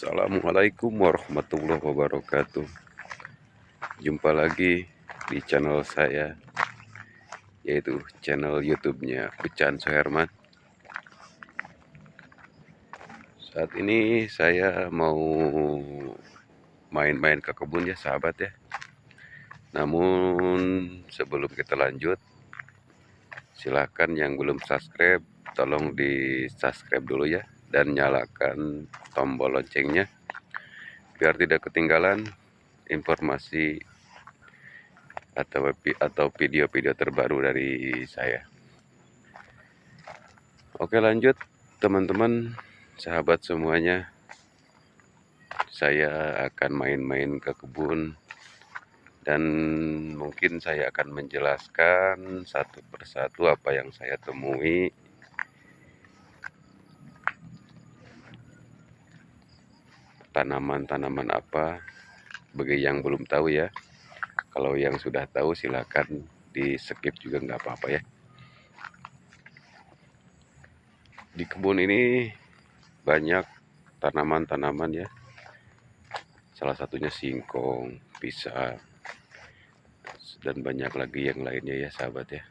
Assalamualaikum warahmatullahi wabarakatuh. Jumpa lagi di channel saya, yaitu channel YouTube-nya Ucan Soherman. Saat ini saya mau main-main ke kebun ya sahabat ya. Namun sebelum kita lanjut, silahkan yang belum subscribe tolong di subscribe dulu ya, dan nyalakan tombol loncengnya biar tidak ketinggalan informasi atau video-video terbaru dari saya. Oke, lanjut teman-teman, sahabat semuanya. Saya akan main-main ke kebun dan mungkin saya akan menjelaskan satu persatu apa yang saya temui. Tanaman-tanaman apa, bagi yang belum tahu ya. Kalau yang sudah tahu silakan di skip juga nggak apa-apa ya. Di kebun ini banyak tanaman-tanaman ya. Salah satunya singkong, pisang, dan banyak lagi yang lainnya ya sahabat ya.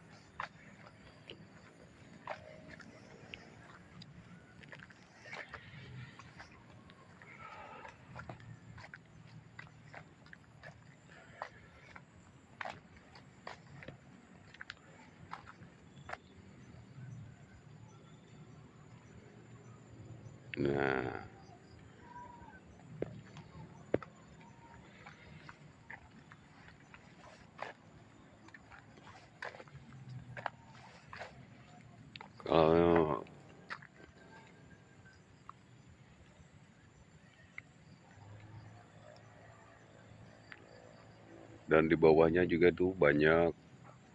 Nah, kalau dan di bawahnya juga tuh banyak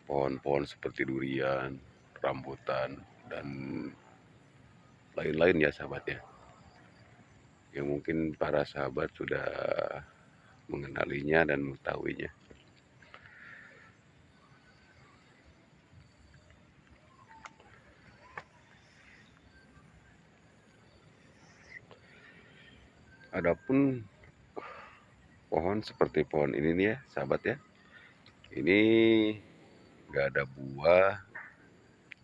pohon-pohon seperti durian, rambutan, dan lain-lain ya sahabat ya. Yang mungkin para sahabat sudah mengenalinya dan mengetahuinya. Adapun pohon seperti pohon ini nih ya sahabat ya, ini nggak ada buah,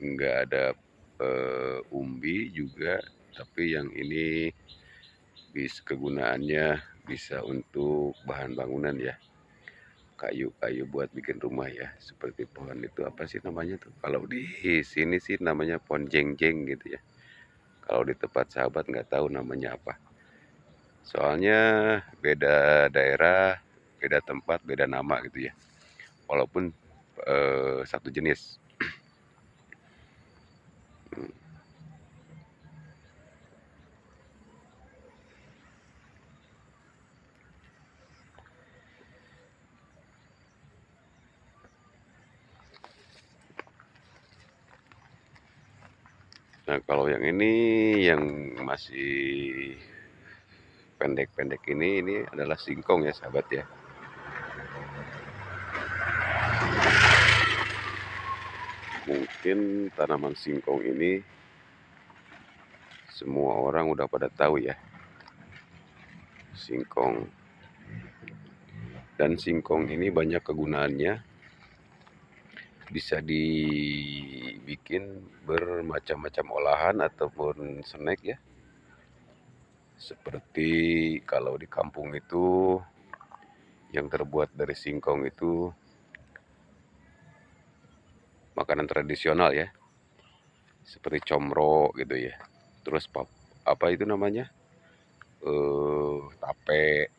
nggak ada umbi juga, tapi yang ini kegunaannya bisa untuk bahan bangunan ya, kayu-kayu buat bikin rumah ya. Seperti pohon itu apa sih namanya tuh, kalau di sini sih namanya pohon jeng-jeng gitu ya. Kalau di tempat sahabat nggak tahu namanya apa, soalnya beda daerah, beda tempat, beda nama gitu ya, walaupun satu jenis. Nah, kalau yang ini yang masih pendek-pendek ini adalah singkong ya sahabat ya. Mungkin tanaman singkong ini semua orang udah pada tahu ya, singkong. Dan singkong ini banyak kegunaannya, bisa dibikin bermacam-macam olahan ataupun snack ya. Seperti kalau di kampung itu yang terbuat dari singkong itu makanan tradisional ya, seperti comro gitu ya. Terus apa itu namanya, tape.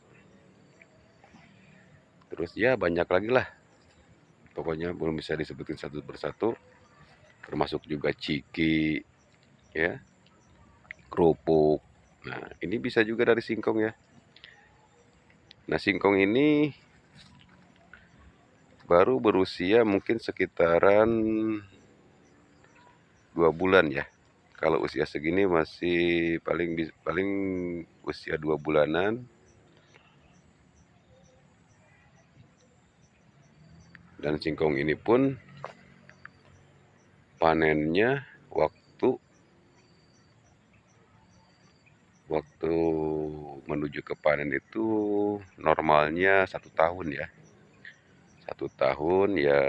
Terus ya banyak lagi lah, pokoknya belum bisa disebutin satu persatu. Termasuk juga ciki ya, kerupuk. Nah, ini bisa juga dari singkong ya. Nah, singkong ini baru berusia mungkin sekitaran 2 bulan ya. Kalau usia segini masih paling usia 2 bulanan. Dan singkong ini pun panennya waktu menuju ke panen itu normalnya 1 tahun ya. 1 tahun ya,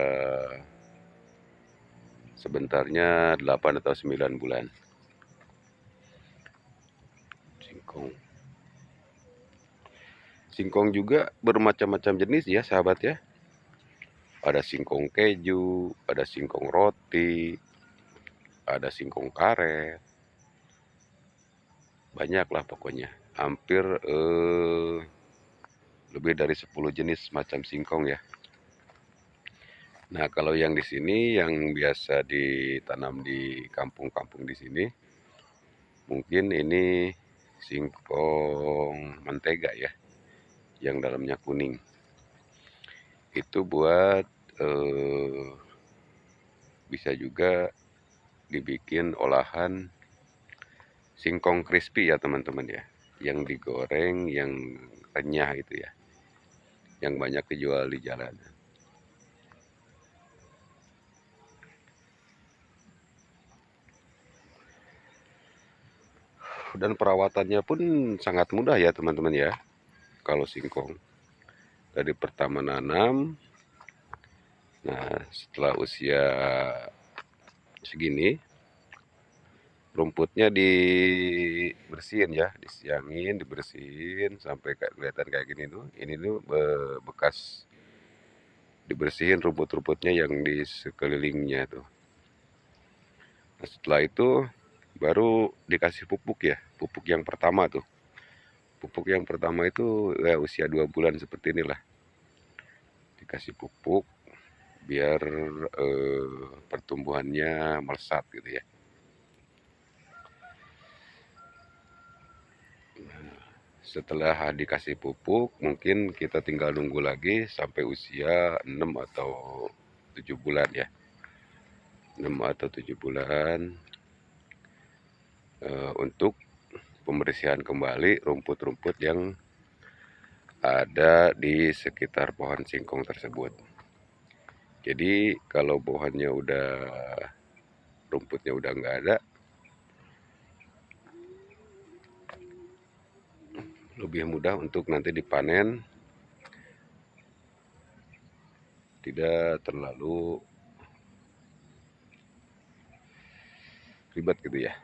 sebentarnya 8 atau 9 bulan. Singkong. Singkong juga bermacam-macam jenis ya sahabat ya. Ada singkong keju, ada singkong roti, ada singkong karet. Banyak lah pokoknya. Hampir lebih dari 10 jenis macam singkong ya. Nah, kalau yang di sini yang biasa ditanam di kampung-kampung di sini, mungkin ini singkong mentega ya, yang dalamnya kuning. Itu buat bisa juga dibikin olahan singkong crispy ya teman-teman ya, yang digoreng, yang renyah itu ya, yang banyak dijual di jalan. Dan perawatannya pun sangat mudah ya teman-teman ya. Kalau singkong dari pertama nanam, nah setelah usia segini, rumputnya dibersihin ya, disiangin, dibersihin sampai kayak kelihatan kayak gini tuh. Ini tuh bekas dibersihin rumput-rumputnya yang di sekelilingnya tuh. Nah, setelah itu baru dikasih pupuk ya, pupuk yang pertama tuh. Pupuk yang pertama itu ya usia 2 bulan seperti inilah. Dikasih pupuk biar pertumbuhannya melesat gitu ya. Setelah dikasih pupuk, mungkin kita tinggal nunggu lagi sampai usia 6 atau 7 bulan ya. 6 atau 7 bulan untuk pembersihan kembali rumput-rumput yang ada di sekitar pohon singkong tersebut. Jadi kalau pohonnya udah, rumputnya udah nggak ada, lebih mudah untuk nanti dipanen, tidak terlalu ribet gitu ya.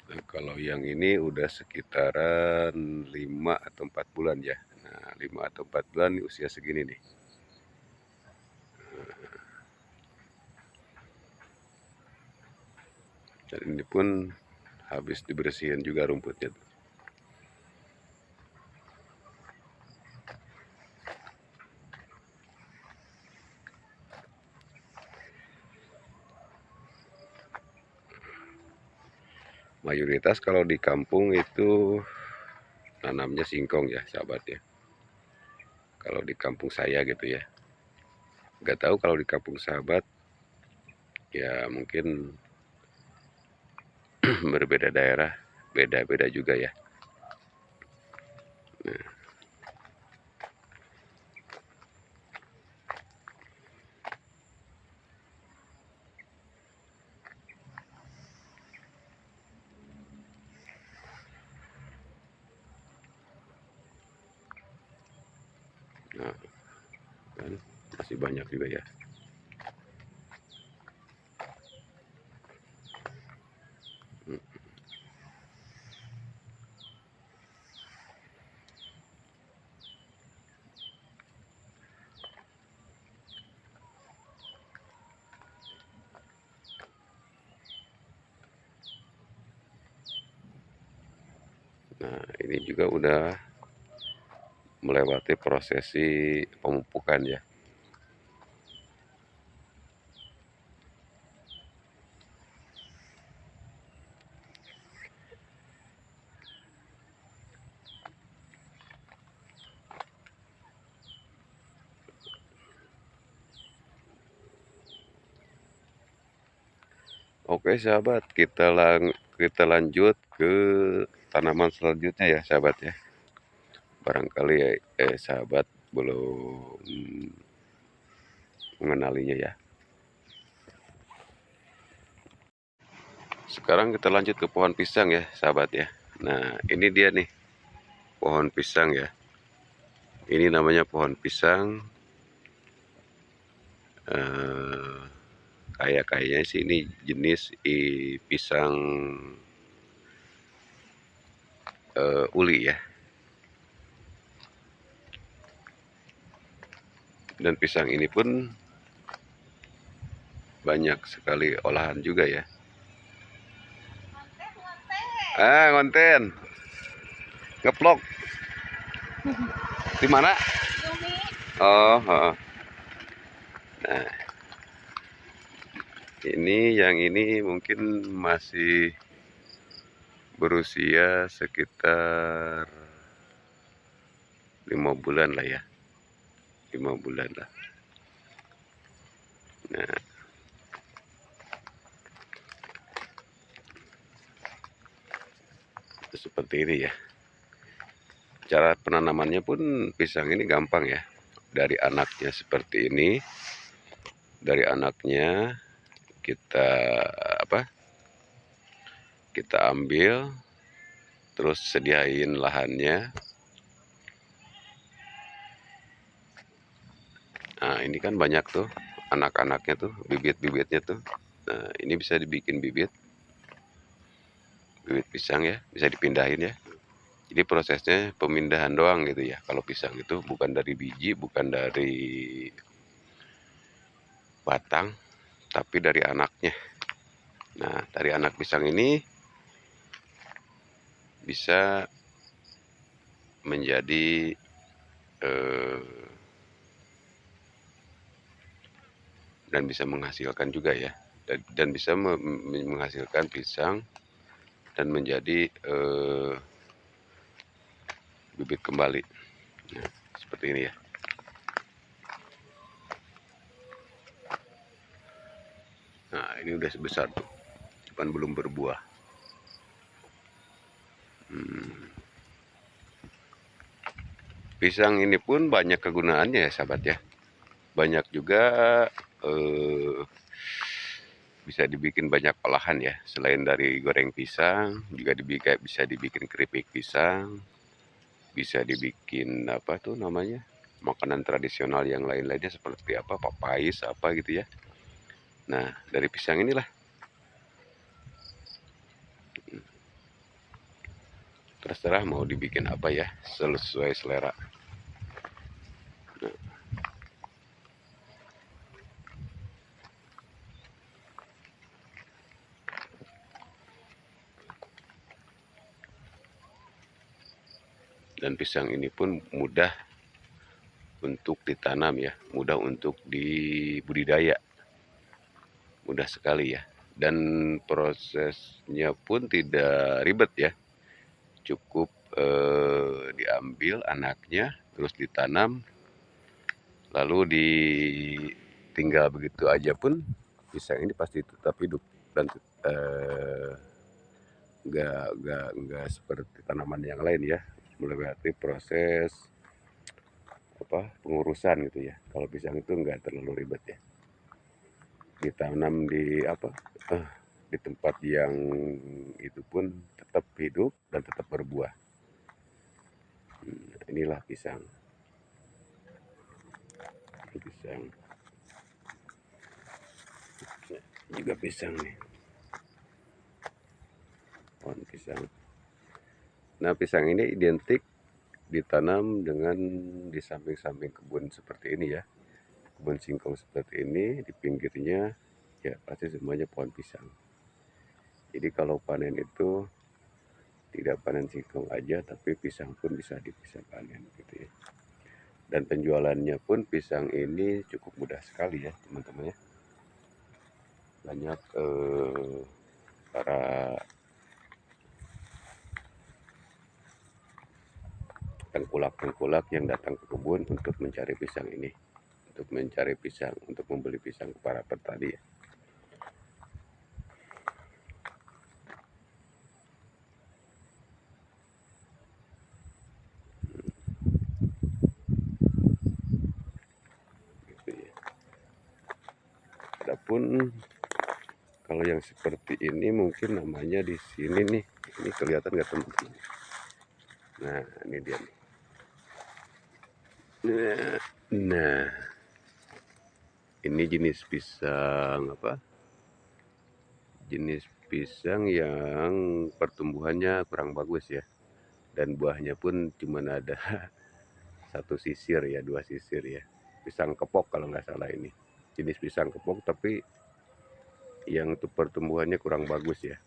Nah, kalau yang ini udah sekitaran 5 atau 4 bulan ya. Nah, 5 atau 4 bulan usia segini nih. Dan ini pun habis dibersihin juga rumputnya. Mayoritas kalau di kampung itu nanamnya singkong ya sahabat ya. Kalau di kampung saya gitu ya. Nggak tahu kalau di kampung sahabat ya mungkin berbeda daerah, beda-beda juga ya. Nah, kan masih banyak juga ya. Nah, ini juga udah melewati prosesi pemupukan ya. Oke sahabat, kita lanjut ke tanaman selanjutnya ya sahabat ya. barangkali sahabat belum mengenalinya ya. Sekarang kita lanjut ke pohon pisang ya sahabat ya. Nah ini dia nih pohon pisang ya. Ini namanya pohon pisang. Kayaknya sih ini jenis pisang uli ya. Dan pisang ini pun banyak sekali olahan juga ya. Konten ngeplok di mana? Oh, oh. Nah ini mungkin masih berusia sekitar 5 bulan lah ya, 5 bulan lah. Nah seperti ini ya. Cara penanamannya pun pisang ini gampang ya. Dari anaknya seperti ini, dari anaknya kita ambil, terus sediain lahannya. Nah ini kan banyak tuh anak-anaknya tuh, bibit-bibitnya tuh. Nah ini bisa dibikin bibit pisang ya, bisa dipindahin ya. Jadi prosesnya pemindahan doang gitu ya. Kalau pisang itu bukan dari biji, bukan dari batang, tapi dari anaknya. Nah dari anak pisang ini bisa menjadi dan bisa menghasilkan juga ya, dan bisa menghasilkan pisang dan menjadi bibit kembali. Nah, seperti ini ya. Nah ini udah sebesar tuh, cuman belum berbuah. Pisang ini pun banyak kegunaannya ya sahabat ya. Banyak juga bisa dibikin banyak olahan ya. Selain dari goreng pisang, juga bisa dibikin keripik pisang, bisa dibikin apa tuh namanya, makanan tradisional yang lain-lainnya seperti apa, papais apa gitu ya. Nah dari pisang inilah terserah mau dibikin apa ya, sesuai selera. Nah, dan pisang ini pun mudah untuk ditanam ya, mudah untuk dibudidaya, mudah sekali ya. Dan prosesnya pun tidak ribet ya, cukup diambil anaknya terus ditanam, lalu ditinggal begitu aja pun pisang ini pasti tetap hidup dan nggak seperti tanaman yang lain ya, melewati proses pengurusan gitu ya. Kalau pisang itu nggak terlalu ribet ya, ditanam di tempat yang itu pun tetap hidup dan tetap berbuah. Inilah pisang juga pisang nih, pohon pisang. Nah pisang ini identik ditanam dengan di samping-samping kebun seperti ini ya, kebun singkong seperti ini, di pinggirnya ya pasti semuanya pohon pisang. Jadi kalau panen itu tidak panen singkong aja, tapi pisang pun bisa panen gitu ya. Dan penjualannya pun pisang ini cukup mudah sekali ya teman-teman ya. Banyak para tengkulak-tengkulak yang datang ke kebun untuk mencari pisang ini, untuk membeli pisang ke para petani ya. pun kalau yang seperti ini mungkin namanya di sini nih, ini kelihatan nggak teman-teman? Nah, ini dia nih. Nah, ini jenis pisang apa? Jenis pisang yang pertumbuhannya kurang bagus ya, dan buahnya pun cuma ada satu sisir ya, 2 sisir ya. Pisang kepok kalau nggak salah ini. Jenis pisang kepok tapi yang untuk pertumbuhannya kurang bagus ya.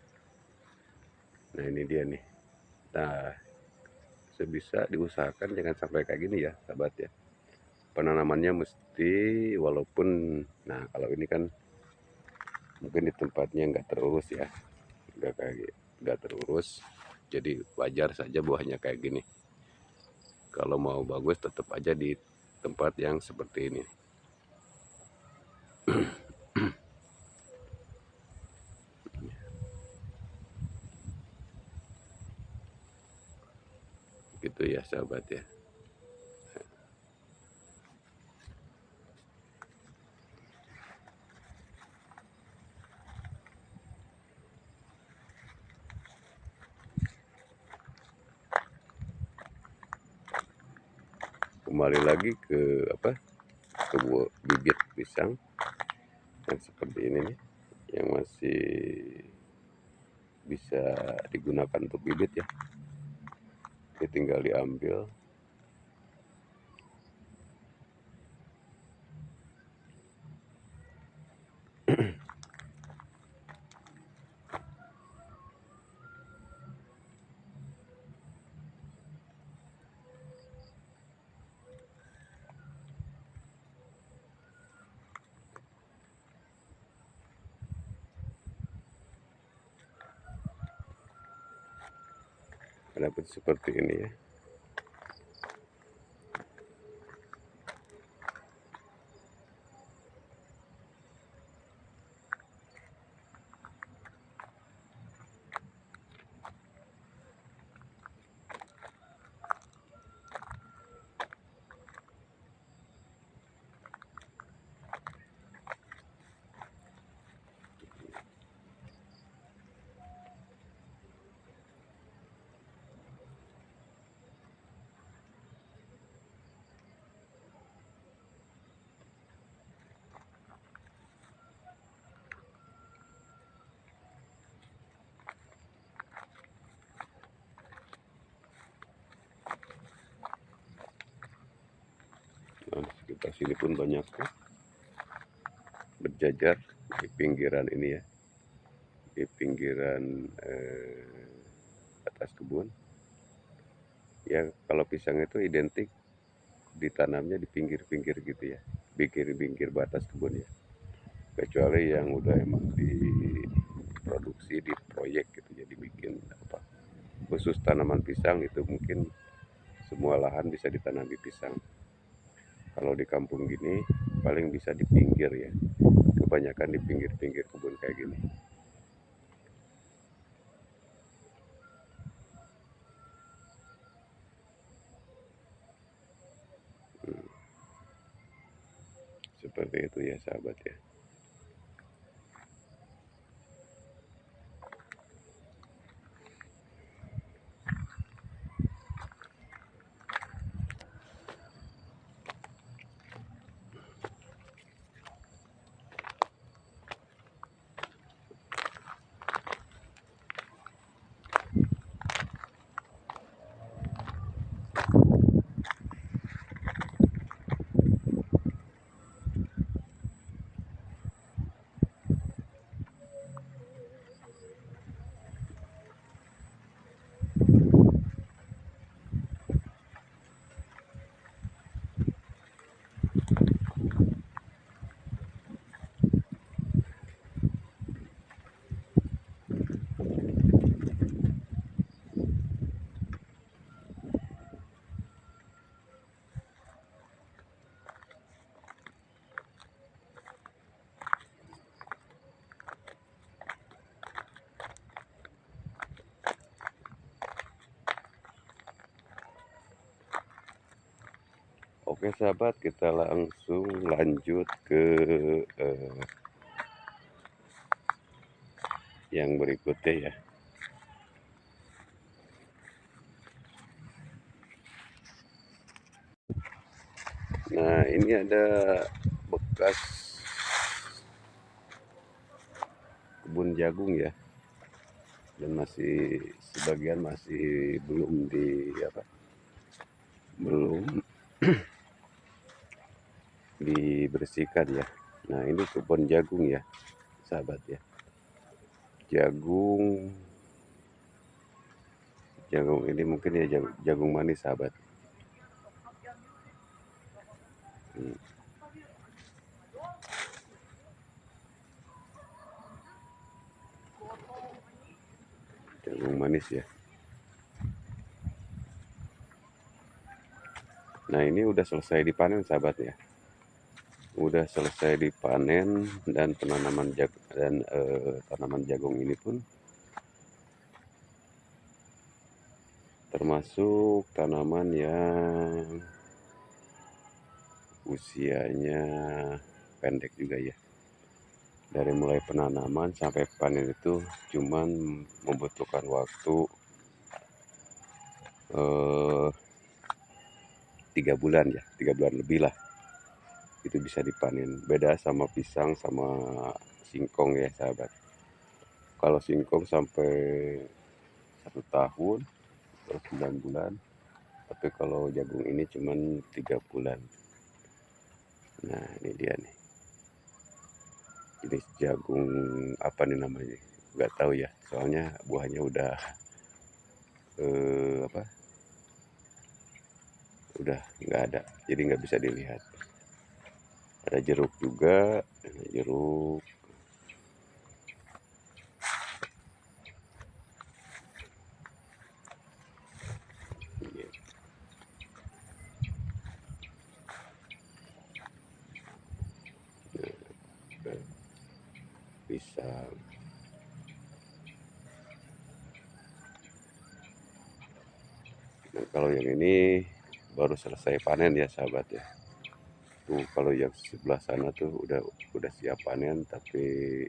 Nah, ini dia nih. Nah, sebisa diusahakan jangan sampai kayak gini ya, sahabat ya. Penanamannya mesti walaupun, nah kalau ini kan mungkin di tempatnya nggak terurus ya, nggak terurus, jadi wajar saja buahnya kayak gini. Kalau mau bagus tetap aja di tempat yang seperti ini. Gitu ya sahabat ya. Kembali lagi ke apa, ke bibit pisang yang seperti ini nih, yang masih bisa digunakan untuk bibit ya. Ini tinggal diambil. Dapat seperti ini ya. Nah, di sekitar sini pun banyak tuh berjajar di pinggiran ini ya, di pinggiran atas kebun ya. Kalau pisang itu identik ditanamnya di pinggir-pinggir gitu ya, pinggir-pinggir batas kebun ya, kecuali yang udah emang diproduksi di proyek gitu, jadi bikin apa khusus tanaman pisang, itu mungkin semua lahan bisa ditanami pisang. Kalau di kampung gini paling bisa di pinggir ya, kebanyakan di pinggir-pinggir kebun kayak gini. Hmm, seperti itu ya sahabat ya. Oke sahabat, kita langsung lanjut ke yang berikutnya ya. Nah, ini ada bekas kebun jagung ya, dan masih sebagian masih belum belum dibersihkan ya. Nah, ini kebun jagung ya, sahabat ya. Jagung jagung ini mungkin ya jagung manis, sahabat. Hmm, jagung manis ya. Nah, ini udah selesai dipanen, sahabat ya. Udah selesai dipanen, dan tanaman jagung ini pun termasuk tanaman yang usianya pendek juga ya. Dari mulai penanaman sampai panen itu cuman membutuhkan waktu 3 bulan ya, 3 bulan lebih lah, itu bisa dipanen. Beda sama pisang sama singkong ya, sahabat. Kalau singkong sampai 1 tahun atau 9 bulan, tapi kalau jagung ini cuman 3 bulan. Nah, ini dia nih, jenis jagung apa nih namanya, nggak tahu ya, soalnya buahnya udah apa, udah nggak ada, jadi nggak bisa dilihat. Ada jeruk juga, jeruk. Iya, pisang. Nah, kalau yang ini baru selesai panen ya, sahabat ya. Tuh, kalau yang sebelah sana tuh udah siap panen, tapi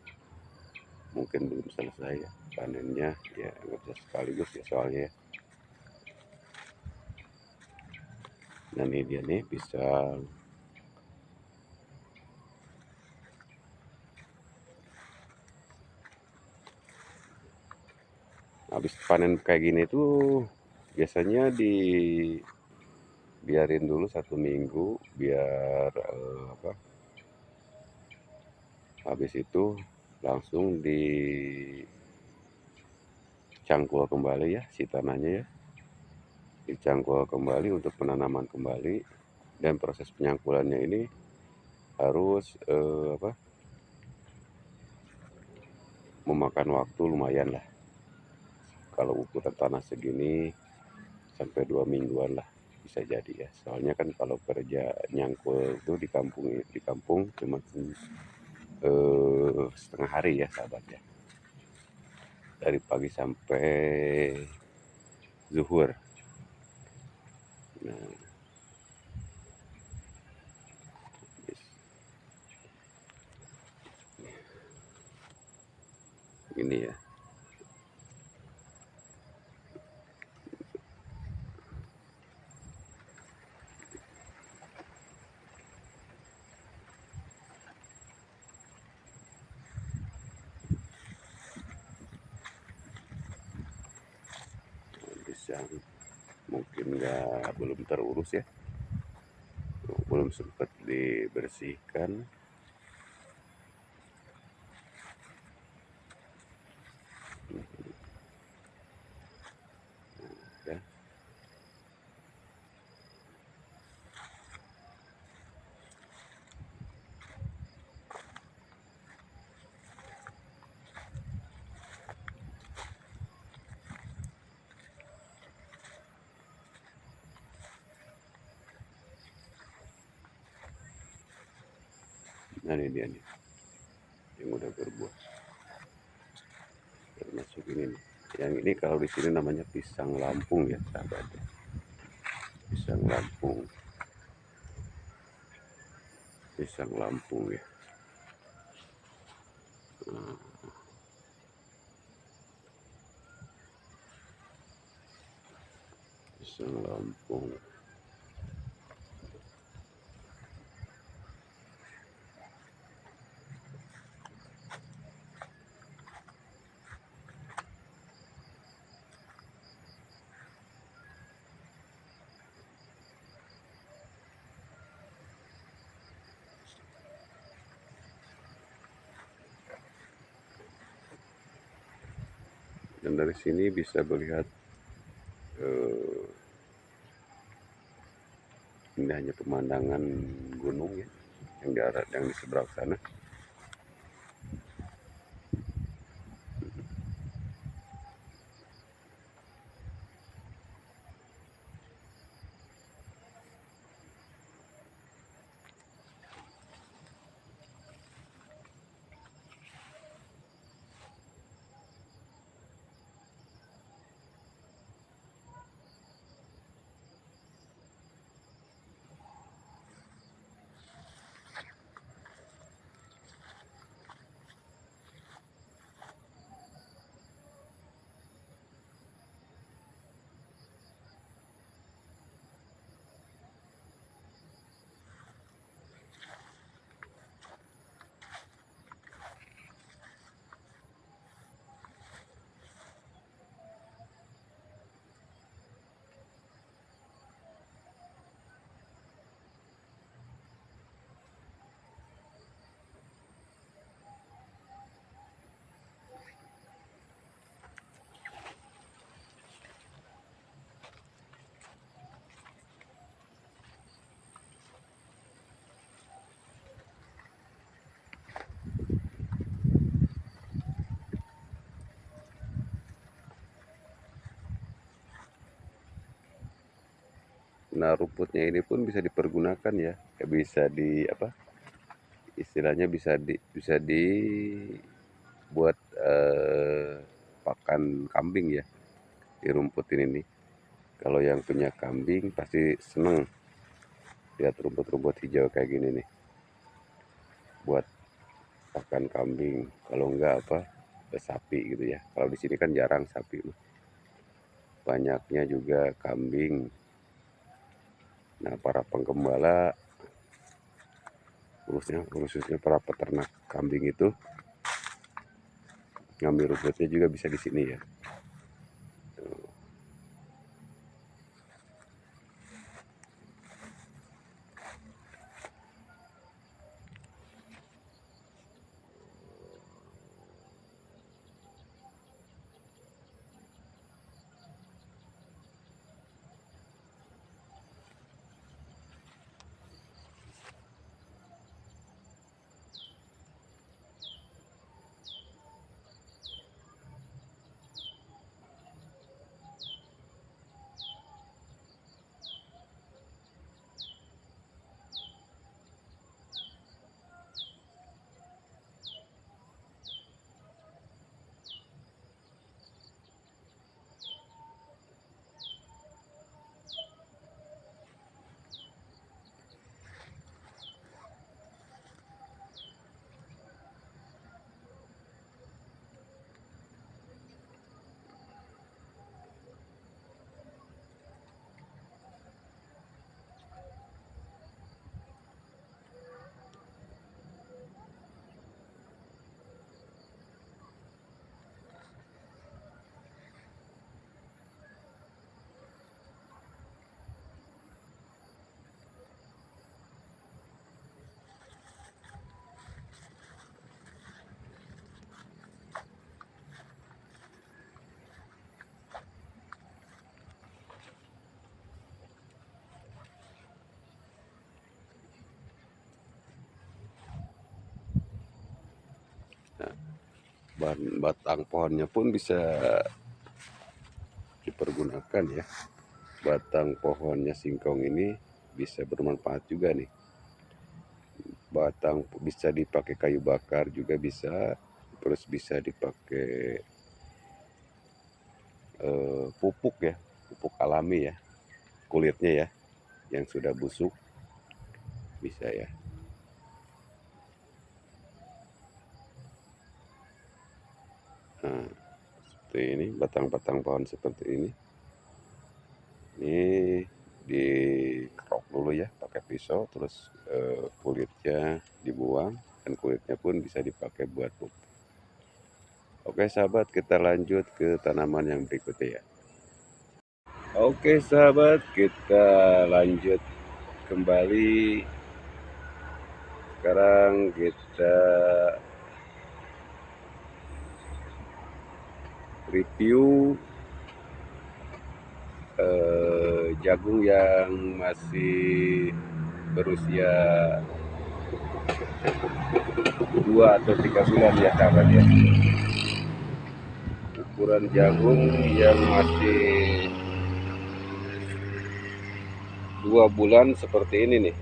mungkin belum selesai ya panennya, ya nggak bisa sekaligus ya soalnya ya. Nah, ini dia nih pisang. Habis panen kayak gini tuh biasanya dibiarin dulu 1 minggu biar habis itu langsung dicangkul kembali ya si tanahnya ya, dicangkul kembali untuk penanaman kembali. Dan proses penyangkulannya ini harus memakan waktu lumayan lah. Kalau ukuran tanah segini sampai 2 mingguan lah bisa jadi ya. Soalnya kan kalau kerja nyangkul itu di kampung cuma setengah hari ya, sahabat ya. Dari pagi sampai zuhur. Nah, ini ya. Bisa mungkin belum terurus ya, belum sempat dibersihkan ya. Nah, ini dia nih yang udah berbuah, termasuk ini nih. Yang ini kalau di sini namanya pisang Lampung ya, sahabat. Pisang Lampung, pisang Lampung ya. Pisang Lampung. Dan dari sini bisa melihat indahnya pemandangan gunung ya, yang di arah yang di seberang sana. Nah, rumputnya ini pun bisa dipergunakan ya, bisa di apa? Istilahnya bisa dibuat pakan kambing ya, di rumput ini nih. Kalau yang punya kambing pasti seneng lihat rumput-rumput hijau kayak gini nih, buat pakan kambing. Kalau enggak apa, sapi gitu ya. Kalau di sini kan jarang sapi, banyaknya juga kambing. Nah, para penggembala khususnya para peternak kambing itu ngambil rumputnya juga bisa di sini ya. Batang pohonnya pun bisa dipergunakan ya. Batang pohonnya singkong ini bisa bermanfaat juga nih. Batang bisa dipakai kayu bakar juga bisa, terus bisa dipakai pupuk ya, pupuk alami ya, kulitnya ya, yang sudah busuk bisa ya. Nah, seperti ini batang-batang pohon seperti ini pisau, terus kulitnya dibuang, dan kulitnya pun bisa dipakai buat pupuk. Oke sahabat, kita lanjut ke tanaman yang berikutnya ya. Oke sahabat, kita lanjut kembali. Sekarang kita review jagung yang masih berusia 2 atau 3 bulan ya sahabat ya. Ukuran jagung yang masih 2 bulan seperti ini nih,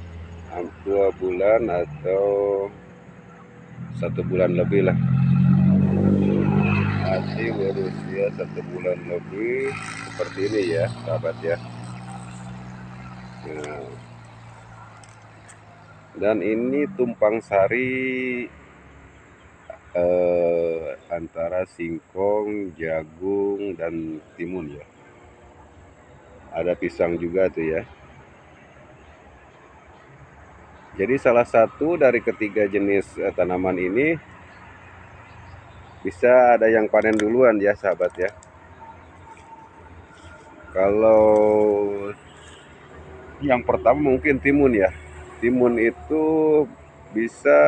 2 bulan atau 1 bulan lebih lah, masih berusia 1 bulan lebih seperti ini ya sahabat ya. Nah, dan ini tumpang sari antara singkong, jagung, dan timun ya. Ada pisang juga tuh ya. Jadi salah satu dari ketiga jenis tanaman ini bisa ada yang panen duluan ya sahabat ya. Kalau yang pertama mungkin timun ya. Timun itu bisa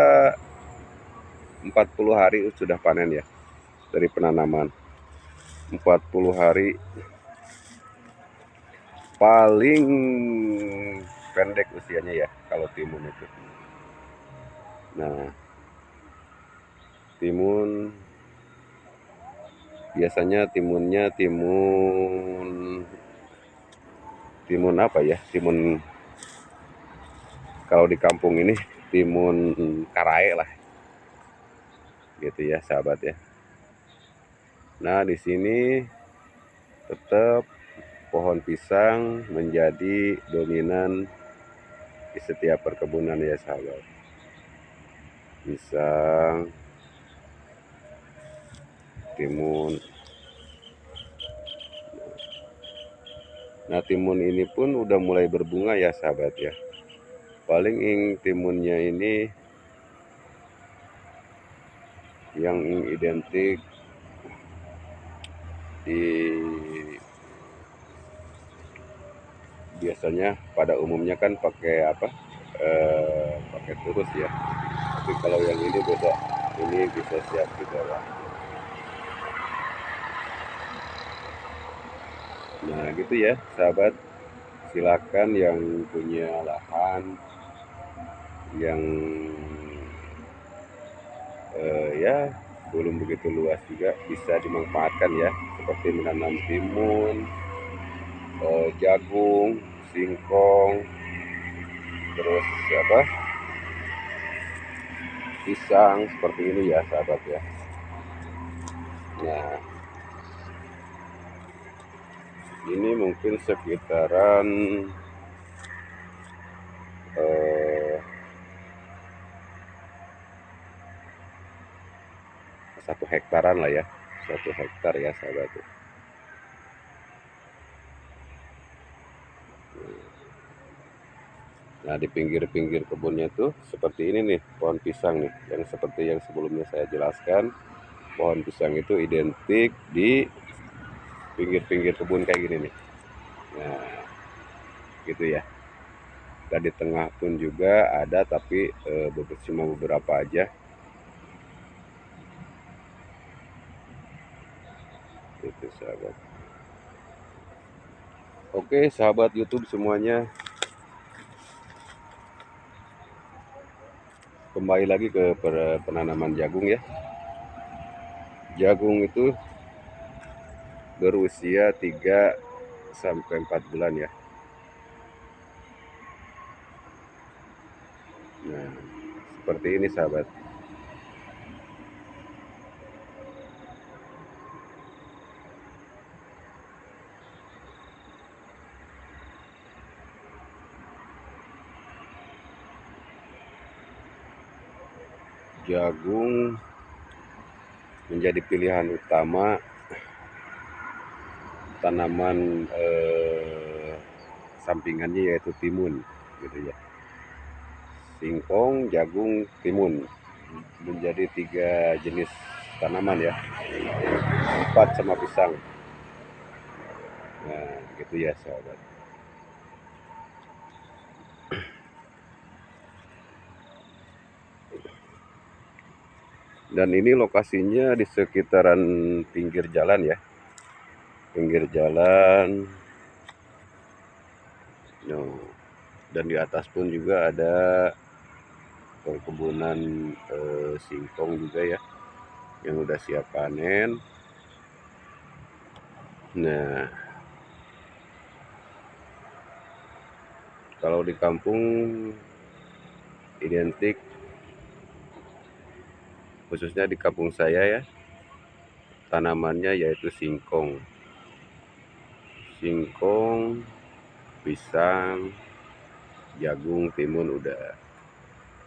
40 hari sudah panen ya dari penanaman. 40 hari paling pendek usianya ya kalau timun itu. Nah, timun biasanya timunnya timun apa ya? Timun kalau di kampung ini timun karae lah. Gitu ya sahabat ya. Nah, di sini tetap pohon pisang menjadi dominan di setiap perkebunan ya sahabat. Pisang, timun. Nah, timun ini pun udah mulai berbunga ya sahabat ya. Paling timunnya ini yang identik di biasanya pada umumnya kan pakai apa? Pakai turus ya. Tapi kalau yang ini beda. Ini bisa siap di bawah. Nah, gitu ya sahabat. Silakan yang punya lahan yang ya belum begitu luas juga bisa dimanfaatkan ya, seperti menanam timun, jagung, singkong, terus apa, pisang seperti ini ya sahabat ya. Nah, ini mungkin sekitaran 1 hektaran lah ya, 1 hektar ya sahabat. Nah, di pinggir-pinggir kebunnya tuh seperti ini nih, pohon pisang nih, yang seperti yang sebelumnya saya jelaskan. Pohon pisang itu identik di pinggir-pinggir kebun kayak gini nih. Nah, gitu ya. Dan di tengah pun juga ada, tapi cuma beberapa aja. Itu sahabat. Oke, sahabat YouTube semuanya. Kembali lagi ke penanaman jagung ya. Jagung itu berusia 3 sampai 4 bulan ya. Nah, seperti ini sahabat. Jagung menjadi pilihan utama tanaman sampingannya yaitu timun gitu ya. singkong, jagung, timun. Menjadi 3 jenis tanaman ya. 4 sama pisang. Nah, gitu ya sahabat. Dan ini lokasinya di sekitaran pinggir jalan ya. Pinggir jalan. No. Dan di atas pun juga ada perkebunan singkong juga ya, yang udah siap panen. Nah, kalau di kampung identik, khususnya di kampung saya ya, tanamannya yaitu singkong, pisang, jagung, timun udah.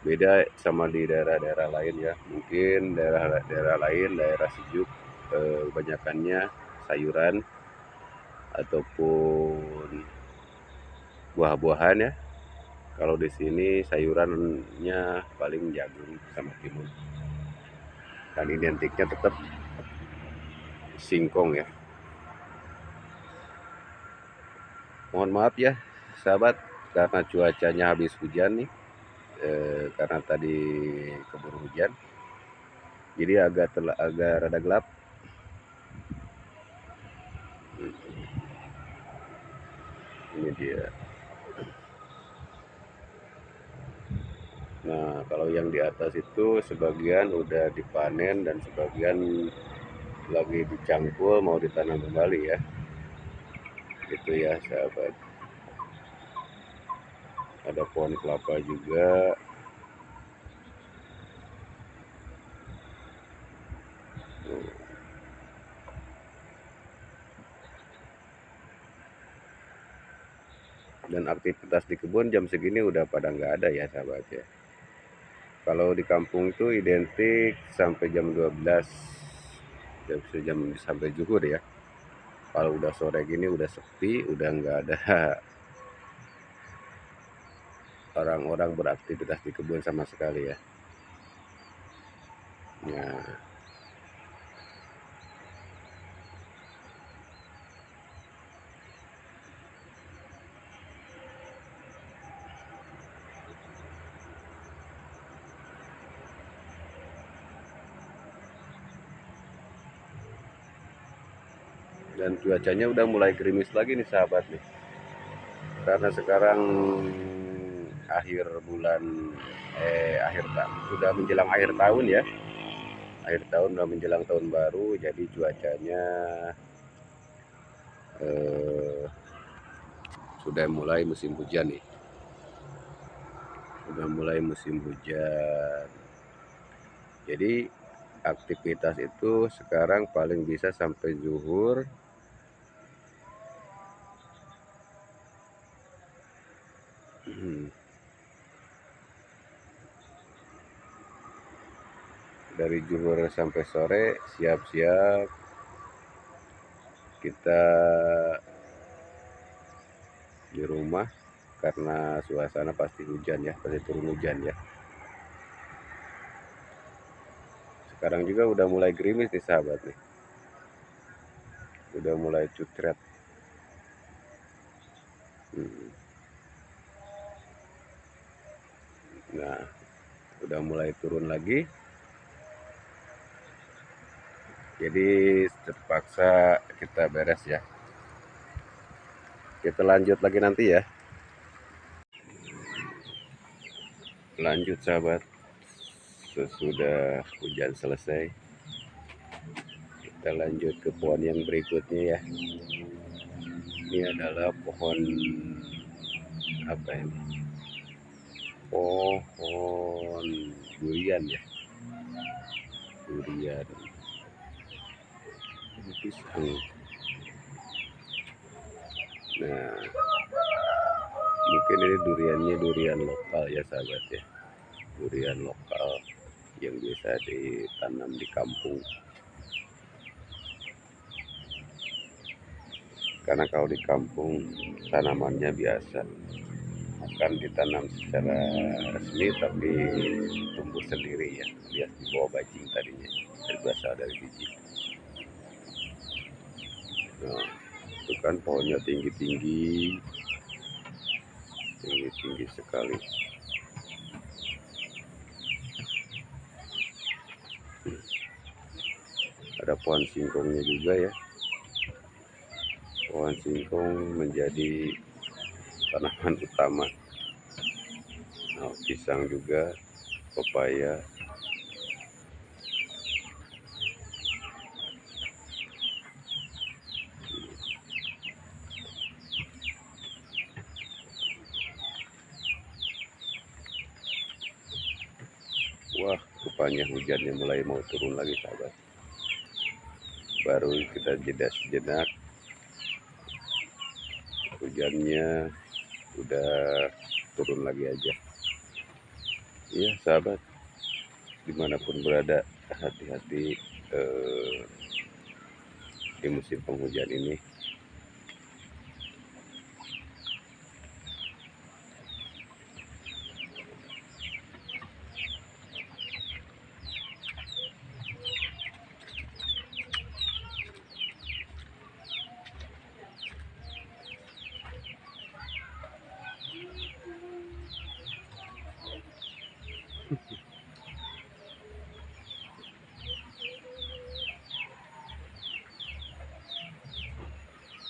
Beda sama di daerah-daerah lain ya, mungkin daerah-daerah lain, daerah sejuk, kebanyakannya sayuran ataupun buah-buahan ya. Kalau di sini sayurannya paling jagung sama timun. Dan identiknya tetap singkong ya. Mohon maaf ya sahabat, karena cuacanya habis hujan nih, karena tadi keburu hujan, jadi agak rada gelap. Ini dia. Nah, kalau yang di atas itu sebagian udah dipanen dan sebagian lagi dicangkul mau ditanam kembali ya. Itu ya sahabat. Ada pohon kelapa juga. Dan aktivitas di kebun jam segini udah pada nggak ada ya sahabat ya. Kalau di kampung itu identik sampai jam 12, jam sampai zuhur ya. Kalau udah sore gini udah sepi, udah nggak ada orang-orang beraktivitas di kebun sama sekali ya. Nah, dan cuacanya udah mulai gerimis lagi nih sahabat nih. Karena sekarang akhir bulan sudah menjelang akhir tahun ya. Akhir tahun udah menjelang tahun baru, jadi cuacanya sudah mulai musim hujan nih. Sudah mulai musim hujan. Jadi aktivitas itu sekarang paling bisa sampai zuhur. Dari zuhur sampai sore siap-siap kita di rumah karena suasana pasti hujan ya, pasti turun hujan ya. Sekarang juga udah mulai gerimis nih sahabat nih. Udah mulai cutret. Nah, udah mulai turun lagi. Jadi terpaksa kita beres ya. Kita lanjut lagi nanti ya. Lanjut sahabat. Sesudah hujan selesai, kita lanjut ke pohon yang berikutnya ya. Ini adalah pohon apa ini? Pohon durian ya. Durian. Ini pisang. Nah, mungkin ini duriannya durian lokal ya sahabat ya. Durian lokal yang bisa ditanam di kampung. Karena kalau di kampung tanamannya biasa bukan ditanam secara resmi tapi tumbuh sendiri ya, alias di bawah bajing tadinya, berasal dari biji. Nah, itu kan pohonnya tinggi-tinggi, tinggi-tinggi sekali. Ada pohon singkongnya juga ya. Pohon singkong menjadi tanaman utama. Nah, pisang juga, pepaya. Wah, rupanya hujannya mulai mau turun lagi, sahabat. Baru kita jeda sejenak, hujannya udah turun lagi aja. Iya, sahabat, dimanapun berada, hati-hati di musim penghujan ini.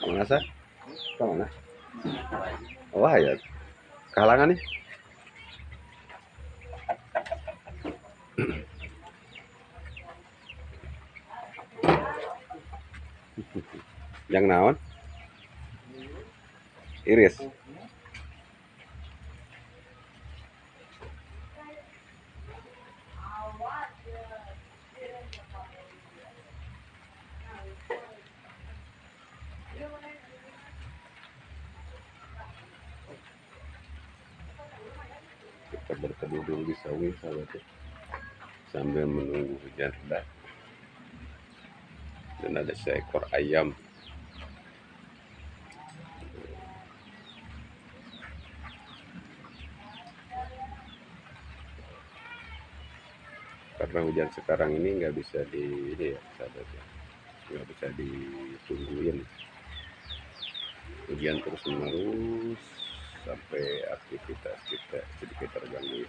Mana sah? Kemana? Wah ya, kalangan nih. Yang naon? Iris. Kita berteduh dulu di sawah, sahabat ya, sambil menunggu hujan reda. Dan ada seekor ayam. Karena hujan sekarang ini nggak bisa ini ya, sahabat ya, nggak bisa ditungguin. Hujan terus menerus sampai aktivitas kita sedikit terganggu.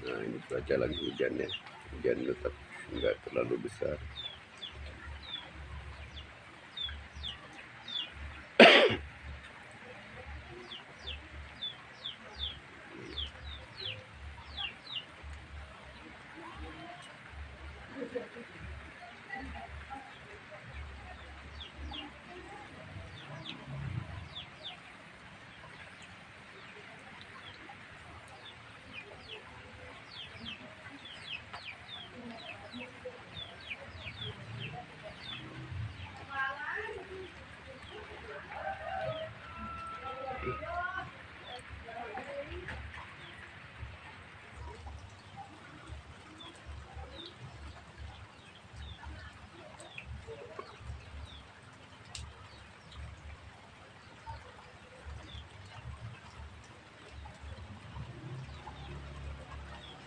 Nah, ini cuaca lagi hujan ya, hujan tetap nggak terlalu besar.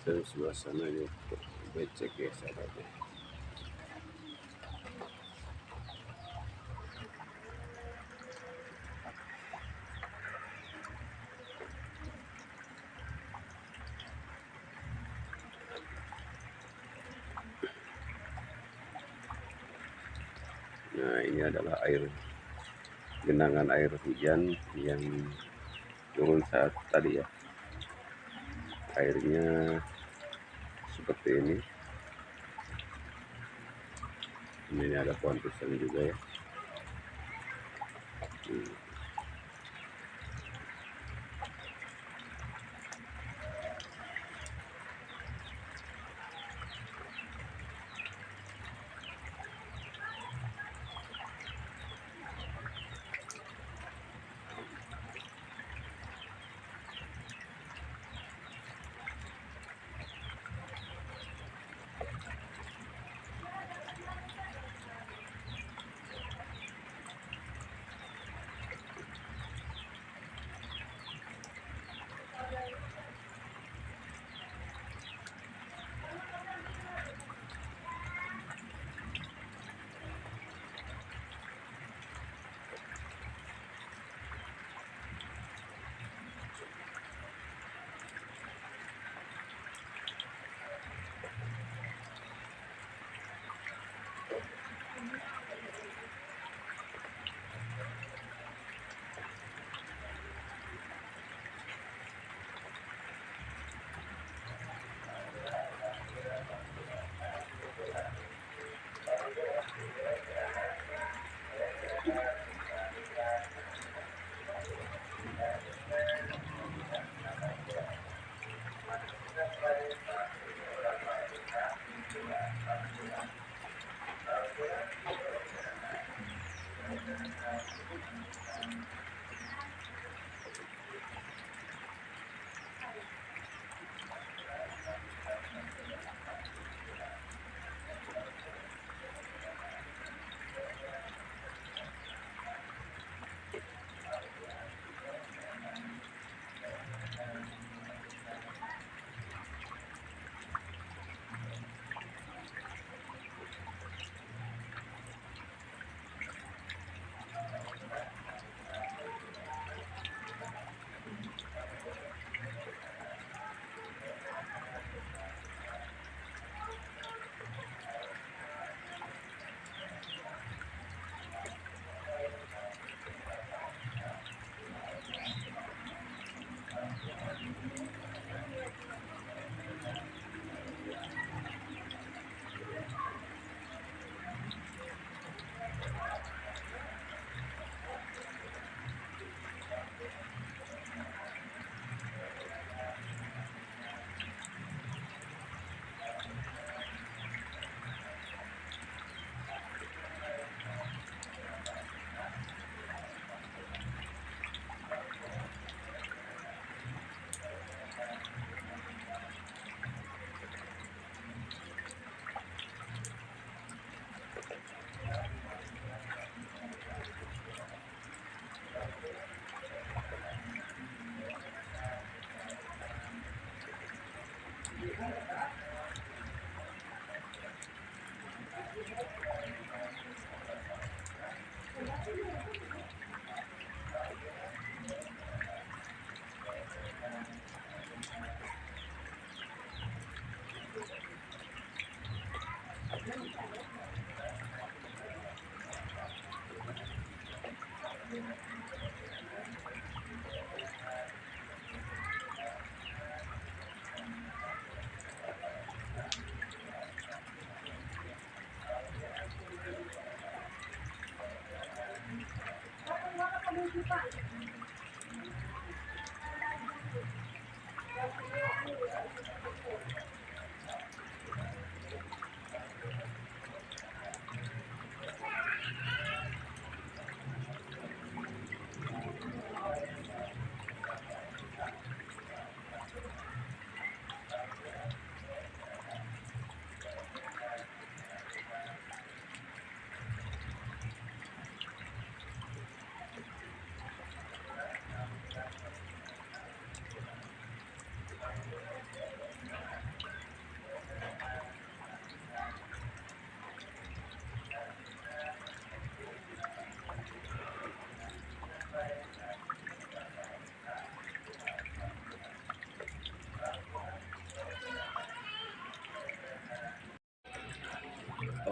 Dan suasananya becek ya, sahabatnya. Nah, ini adalah genangan air hujan yang turun saat tadi ya. Airnya seperti ini. Ini ada pohon pisang juga ya.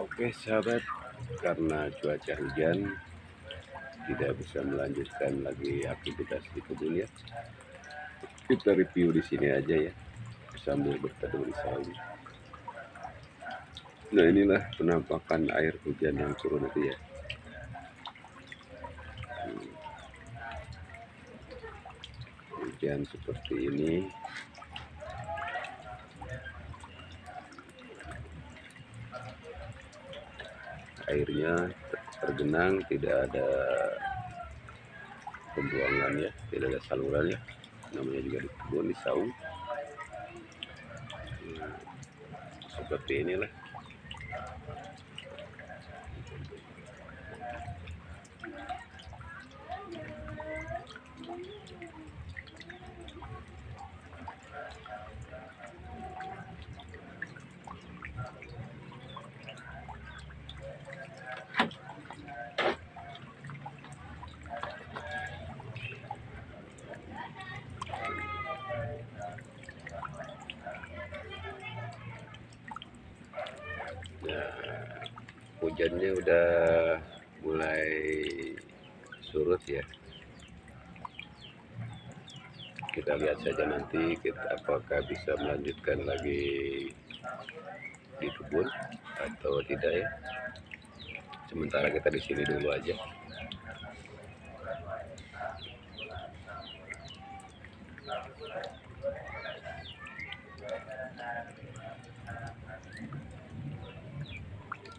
Oke sahabat, karena cuaca hujan tidak bisa melanjutkan lagi aktivitas di kebun ya. Kita review di sini aja ya, sambil berteduh di saung. Nah inilah penampakan air hujan yang turun itu ya. Hujan seperti ini. Airnya tergenang, tidak ada pembuangan ya, tidak ada saluran ya. Namanya juga di kebun, di saung. Seperti inilah. Nah, hujannya udah mulai surut ya. Kita lihat saja nanti apakah bisa melanjutkan lagi di kebun atau tidak ya. Sementara kita di sini dulu aja.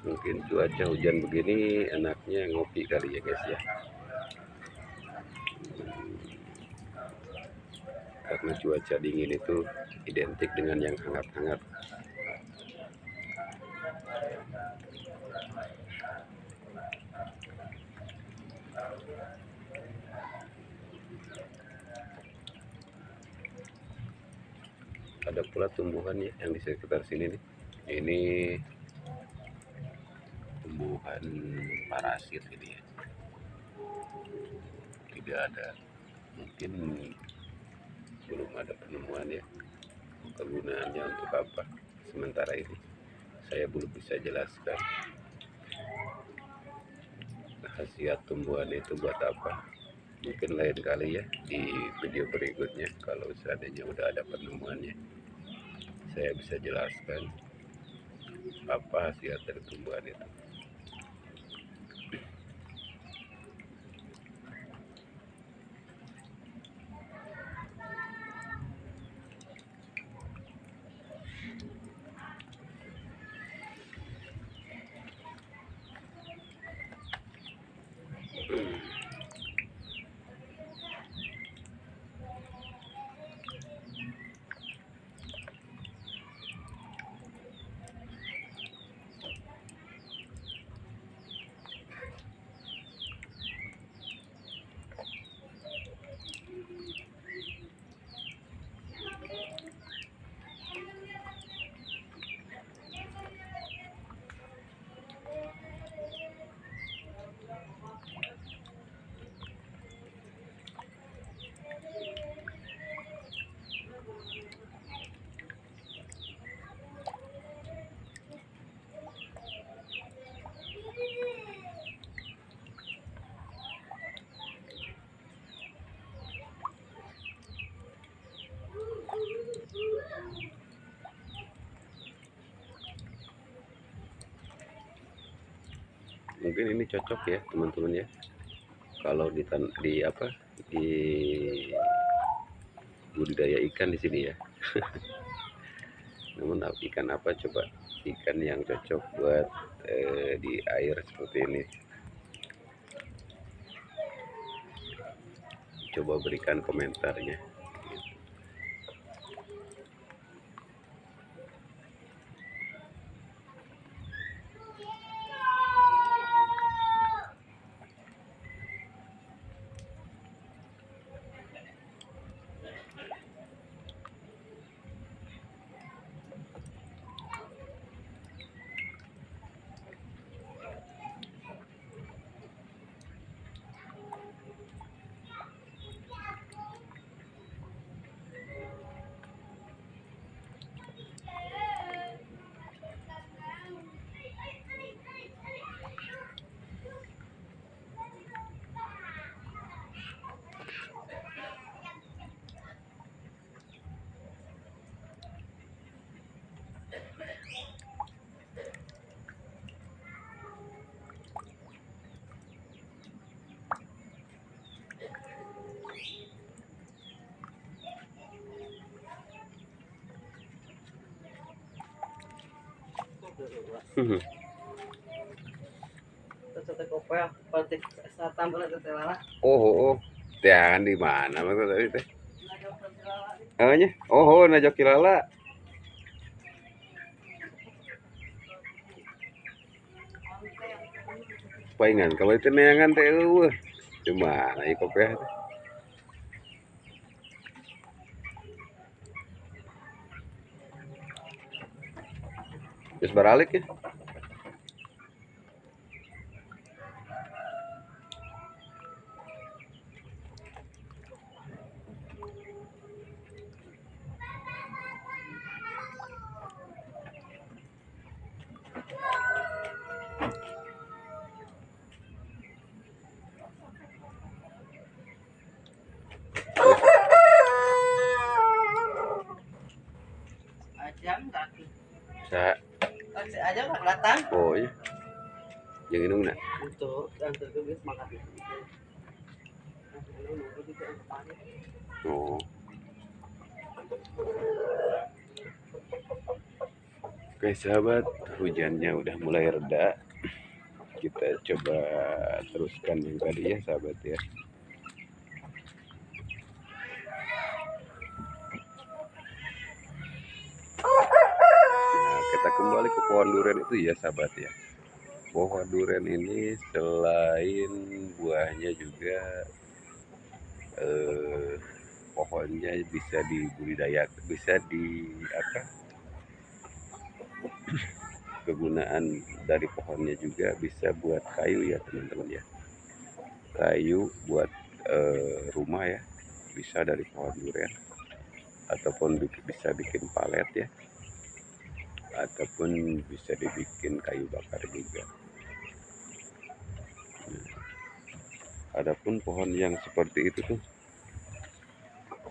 Mungkin cuaca hujan begini enaknya ngopi kali ya guys ya. Karena cuaca dingin itu identik dengan yang hangat-hangat. Ada pula tumbuhan ya yang di sekitar sini nih. Ini tumbuhan parasit ini ya. Tidak ada, mungkin belum ada penemuan ya kegunaannya untuk apa. Sementara ini saya belum bisa jelaskan khasiat tumbuhan itu buat apa. Mungkin lain kali ya di video berikutnya, kalau seandainya udah ada penemuannya, saya bisa jelaskan apa khasiat dari tumbuhan itu. Mungkin ini cocok ya teman-teman ya, kalau di budidaya ikan di sini ya. Namun ikan apa coba? Ikan yang cocok buat di air seperti ini. Coba berikan komentarnya. Oh, jangan di mana maksud tadi teh? Awalnya, oh, najoki lala. Paingan kalau itu neangan teh cuma naik kopi. Terus beralik ya. Sa. Aja nggak datang. Oh iya. Yang ini mana? Untuk yang terkebis makan. Oh. Oke sahabat, hujannya udah mulai reda. Kita coba teruskan yang tadi ya sahabat ya. Nah, kita kembali ke pohon durian itu ya sahabat ya. Pohon durian ini selain buahnya juga pohonnya bisa dibudidayakan, bisa di apa? Kegunaan dari pohonnya juga bisa buat kayu ya teman-teman ya. Kayu buat rumah ya, bisa dari pohon durian, ataupun bisa bikin palet ya, ataupun bisa dibikin kayu bakar juga. Adapun pohon yang seperti itu tuh,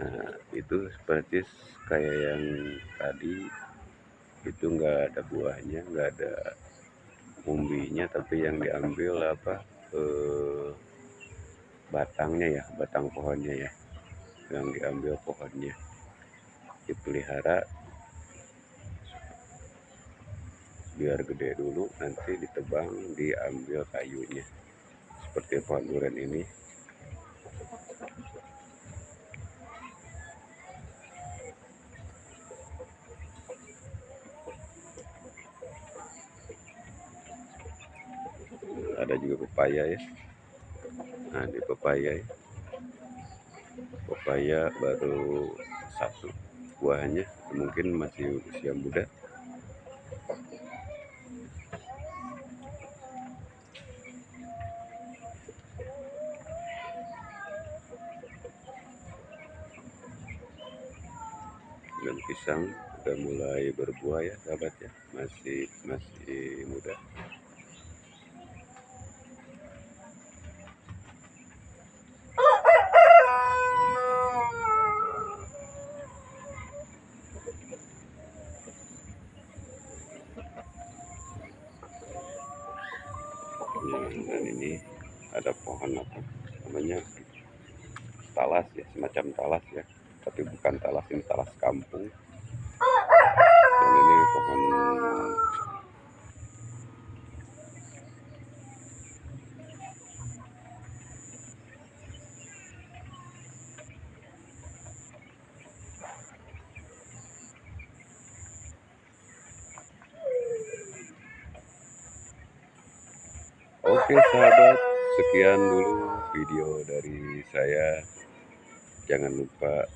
nah itu seperti kayak yang tadi itu nggak ada buahnya, nggak ada umbinya, tapi yang diambil apa batangnya ya, batang pohonnya ya, yang diambil pohonnya, dipelihara biar gede dulu, nanti ditebang, diambil kayunya seperti pohon durian ini. Ada juga pepaya ya. Nah, di pepaya ya. Pepaya baru satu buahnya, mungkin masih usia muda. Dan pisang udah mulai berbuah ya sahabat ya, masih muda. Dan ini ada pohon apa namanya, talas ya, semacam talas ya. tapi bukan talas, ini talas kampung. Dan ini pohon Oke sahabat, sekian dulu video dari saya. Jangan lupa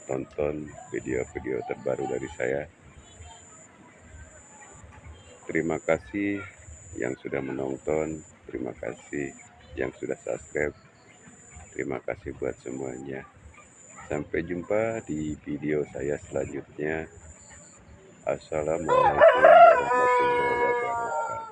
tonton video-video terbaru dari saya. Terima kasih yang sudah menonton, terima kasih yang sudah subscribe, terima kasih buat semuanya. Sampai jumpa di video saya selanjutnya. Assalamualaikum warahmatullahi wabarakatuh.